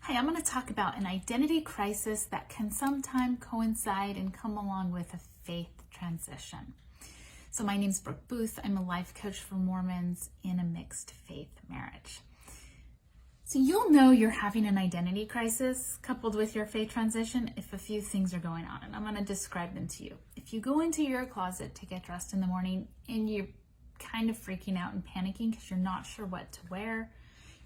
Hi, I'm going to talk about an identity crisis that can sometimes coincide and come along with a faith transition. So my name's Brooke Booth. I'm a life coach for Mormons in a mixed faith marriage. So you'll know you're having an identity crisis coupled with your faith transition if a few things are going on, and I'm going to describe them to you. If you go into your closet to get dressed in the morning and you're kind of freaking out and panicking because you're not sure what to wear,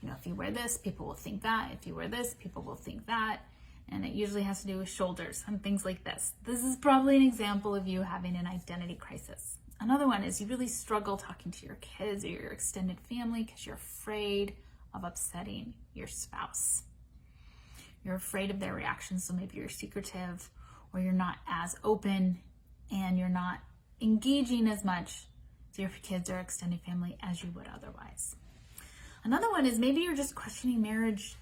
if you wear this, people will think that. If you wear this, people will think that. And it usually has to do with shoulders and things like this. This is probably an example of you having an identity crisis. Another one is you really struggle talking to your kids or your extended family because you're afraid of upsetting your spouse. You're afraid of their reactions, so maybe you're secretive or you're not as open and you're not engaging as much to your kids or extended family as you would otherwise. Another one is maybe you're just questioning marriage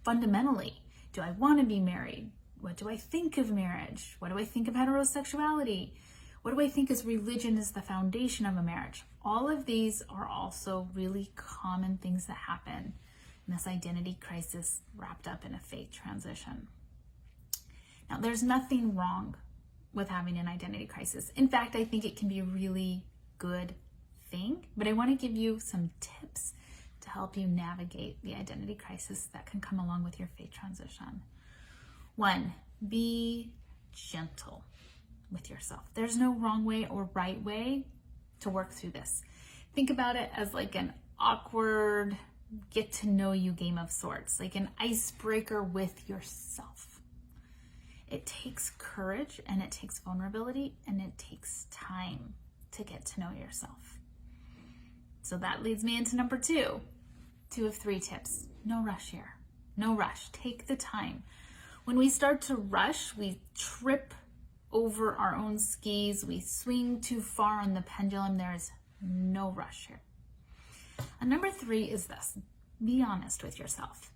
fundamentally. Do I want to be married? What do I think of marriage? What do I think of heterosexuality? What do I think is religion is the foundation of a marriage? All of these are also really common things that happen in this identity crisis wrapped up in a faith transition. Now, there's nothing wrong with having an identity crisis. In fact, I think it can be a really good thing, but I want to give you some tips to help you navigate the identity crisis that can come along with your faith transition. 1, be gentle with yourself. There's no wrong way or right way to work through this. Think about it as like an awkward get to know you game of sorts, like an icebreaker with yourself. It takes courage and it takes vulnerability and it takes time to get to know yourself. So that leads me into number 2 of 3 tips. No rush here. No rush. Take the time. When we start to rush, we trip over our own skis. We swing too far on the pendulum. There is no rush here. And number 3 is this. Be honest with yourself.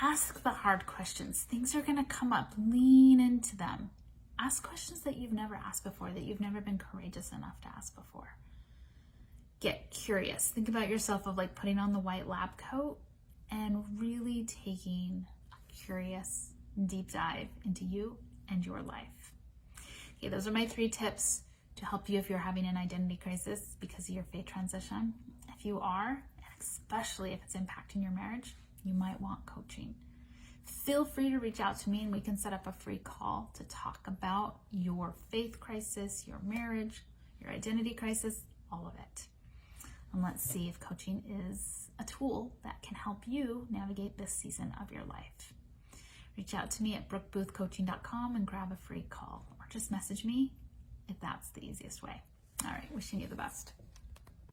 Ask the hard questions. Things are going to come up. Lean into them. Ask questions that you've never asked before, that you've never been courageous enough to ask before. Get curious. Think about yourself of like putting on the white lab coat and really taking a curious, deep dive into you and your life. Okay, those are my 3 tips to help you if you're having an identity crisis because of your faith transition. If you are, and especially if it's impacting your marriage, you might want coaching. Feel free to reach out to me and we can set up a free call to talk about your faith crisis, your marriage, your identity crisis, all of it. And let's see if coaching is a tool that can help you navigate this season of your life. Reach out to me at brookeboothcoaching.com and grab a free call, or just message me if that's the easiest way. All right, wishing you the best.